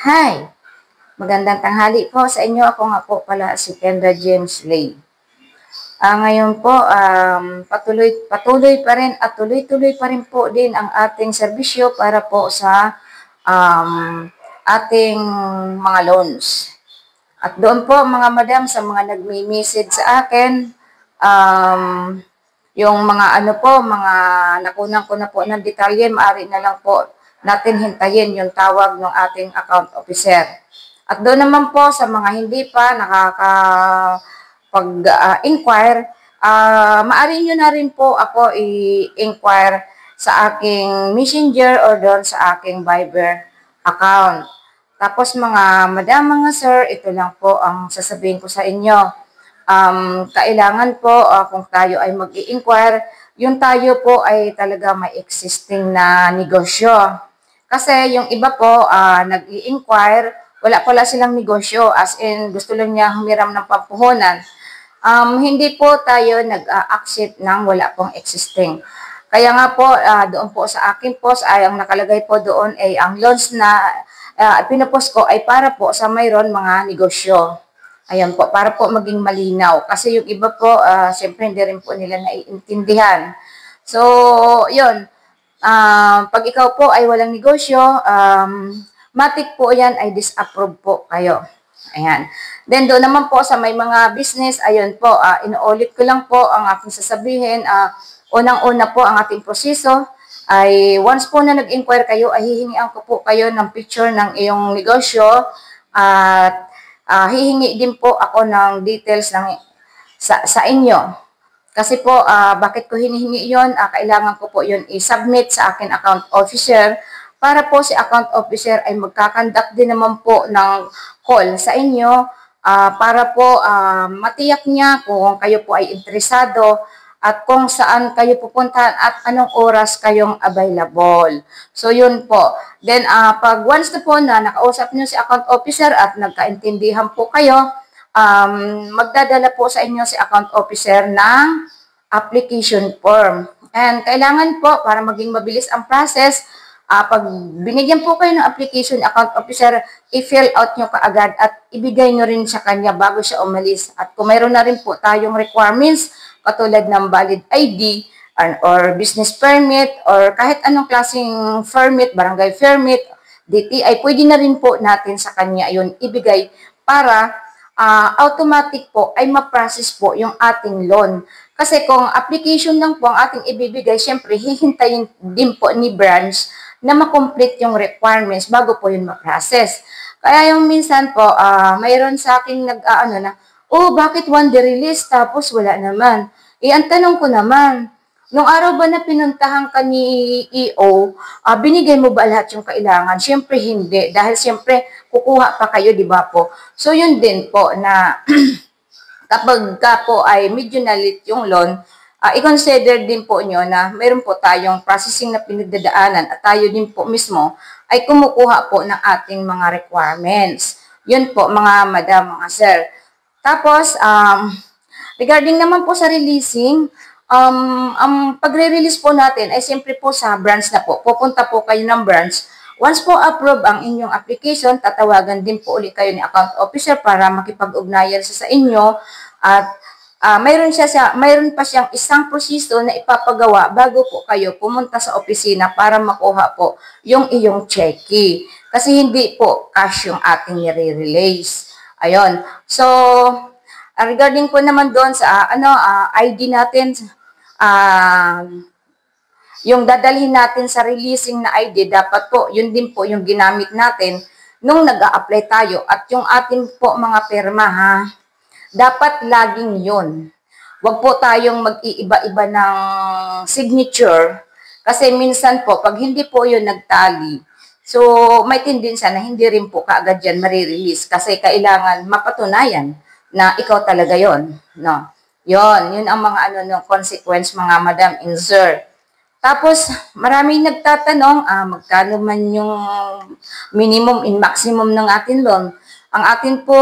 Hi! Magandang tanghali po sa inyo. Ako nga po pala si Kendra James Lay. Ngayon po, patuloy pa rin at tuloy-tuloy pa rin po din ang ating serbisyo para po sa ating mga loans. At doon po mga madam sa mga nagme-message sa akin, yung mga mga nakunan ko na po ng detalye, maaari na lang po natin hintayin yung tawag ng ating account officer. At doon naman po sa mga hindi pa nakakapag-inquire, maaari nyo na rin po ako i-inquire sa aking messenger or doon sa aking Viber account. Tapos mga madam, mga sir, ito lang po ang sasabihin ko sa inyo. Kailangan po kung tayo ay mag-i-inquire, yung tayo po ay talaga may existing na negosyo. Kasi yung iba po nag-i-inquire, wala pala silang negosyo, as in gusto lang niya humiram ng pampuhunan. Hindi po tayo nag-accept ng wala pong existing. Kaya nga po, doon po sa aking post ay ang nakalagay po doon ay ang loans na pinopost ko ay para po sa mayroon mga negosyo. Ayan po, para po maging malinaw. Kasi yung iba po, siyempre hindi rin po nila naiintindihan. So, yun. Pag ikaw po ay walang negosyo, matik po yan ay disapprove po kayo. Ayan. Then doon naman po sa may mga business, ayun po, inuulit ko lang po ang aking sasabihin. Unang-una po ang ating proseso ay once po na nag-inquire kayo, ay hihingian ko po kayo ng picture ng iyong negosyo at hihingi din po ako ng details ng sa inyo. Kasi po, bakit ko hinihingi yun? Kailangan ko po yun i-submit sa akin account officer para po si account officer ay magkakandak din naman po ng call sa inyo para po matiyak niya kung kayo po ay interesado at kung saan kayo pupuntahan at anong oras kayong available. So, yun po. Then, pag once na po na nakausap niyo si account officer at nagkaintindihan po kayo, magdadala po sa inyo si account officer ng application form. And kailangan po, para maging mabilis ang process, pag binigyan po kayo ng application account officer, i-fill out nyo kaagad at ibigay nyo rin sa kanya bago siya umalis. At kung mayroon na rin po tayong requirements, katulad ng valid ID or business permit or kahit anong klaseng permit, barangay permit, DTI, pwede na rin po natin sa kanya yun ibigay para automatic po ay ma-process po yung ating loan. Kasi kung application lang po ang ating ibibigay, syempre hihintayin din po ni branch na ma-complete yung requirements bago po yun ma-process. Kaya yung minsan po, mayroon sa akin bakit one day release tapos wala naman? Ang tanong ko naman, nung araw ba na pinuntahan ka ni EO, binigay mo ba lahat yung kailangan? Siyempre hindi, dahil siyempre kukuha pa kayo, di ba po? So yun din po na kapag ka po ay medyo nalit yung loan, i-consider din po nyo na mayroon po tayong processing na pinagdadaanan at tayo din po mismo ay kumukuha po ng ating mga requirements. Yun po mga madam, mga sir. Tapos, regarding naman po sa releasing, ang pagre-release po natin ay siyempre po sa branch na po. Pupunta po kayo ng branch. Once po approve ang inyong application, tatawagan din po ulit kayo ni account officer para makipag-ugnayan sa inyo at mayroon pa siyang isang proseso na ipapagawa bago po kayo pumunta sa opisina para makuha po yung iyong cheque. Kasi hindi po cash yung ating nire-release. Ayun. So, regarding po naman doon sa ID natin, yung dadalhin natin sa releasing na ID, dapat po, yun din po yung ginamit natin nung nag-a-apply tayo. At yung ating po mga perma, dapat laging yun. Huwag po tayong mag-iiba-iba ng signature. Kasi minsan po, pag hindi po yun nagtali, so may tendency na hindi rin po kaagad yan marirelease. Kasi kailangan mapatunayan na ikaw talaga yon, no? Yun ang mga consequence mga madam and sir. Tapos, maraming nagtatanong, magkano man yung minimum and maximum ng ating loan. Ang atin po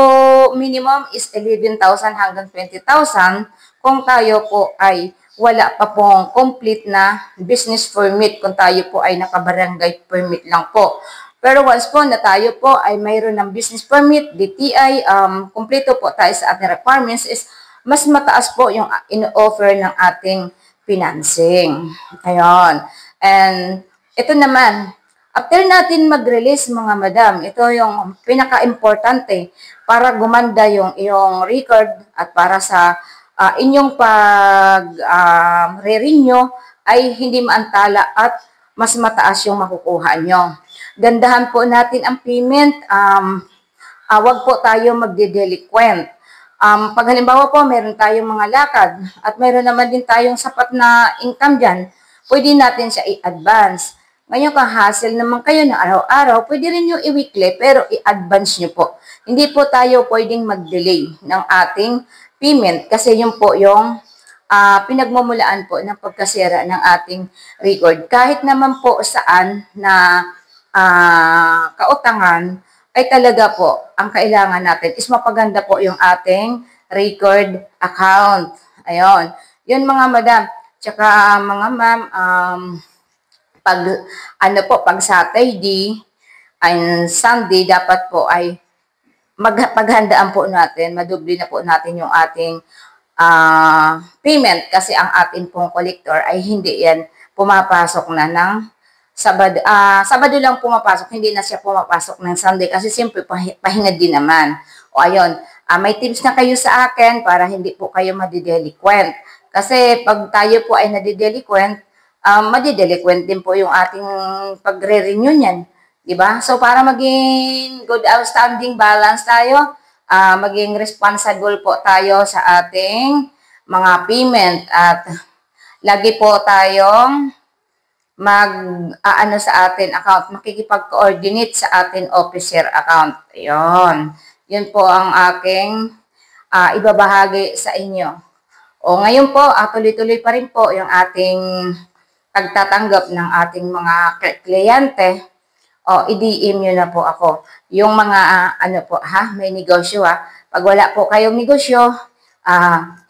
minimum is 11,000 hanggang 20,000 kung tayo po ay wala pa pong complete na business permit, kung tayo po ay nakabarangay permit lang po. Pero once po na tayo po ay mayroon ng business permit, DTI, kumpleto po tayo sa ating requirements is mas mataas po yung in-offer ng ating financing. Ayun. And ito naman, after natin mag-release mga madam, ito yung pinaka-importante para gumanda yung iyong record at para sa inyong pag-renew ay hindi maantala at mas mataas yung makukuha nyo. Gandahan po natin ang payment. Wag po tayo magde-delinquent. Pag halimbawa po, meron tayong mga lakad at meron naman din tayong sapat na income dyan, pwede natin siya i-advance. Ngayon, kung hassle naman kayo ng araw-araw, pwede rin yung i-weekly, pero i-advance nyo po. Hindi po tayo pwedeng mag-delay ng ating payment kasi yun po yung pinagmumulaan po ng pagkasira ng ating record. Kahit naman po saan na kautangan, ay talaga po, ang kailangan natin is mapaganda po yung ating record account. Ayun. Yun mga madam. Tsaka mga ma'am, pag Saturday and Sunday, dapat po ay paghandaan po natin, madubli na po natin yung ating payment kasi ang ating pong collector ay hindi yan pumapasok na ng Sabado, Sabado lang pumapasok, hindi na siya pumapasok ng Sunday kasi siyempre pahinga din naman. O ayun, may tips na kayo sa akin para hindi po kayo madideliquent. Kasi pag tayo po ay nadideliquent, madideliquent din po yung ating pagre-renew niyan. Diba? So para maging good outstanding balance tayo, maging responsible po tayo sa ating mga payment at lagi po tayong sa atin account, makikipag-coordinate sa atin officer account. Ayun. Yun po ang aking ibabahagi sa inyo. O ngayon po, tuloy-tuloy pa rin po yung ating pagtatanggap ng ating mga kliyente. O, i-DM nyo na po ako. Yung mga, may negosyo Pag wala po kayong negosyo,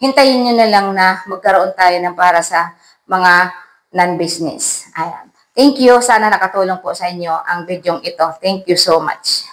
hintayin nyo na lang na magkaroon tayo ng para sa mga non-business. Ayan. Thank you. Sana nakatulong po sa inyo ang videong ito. Thank you so much.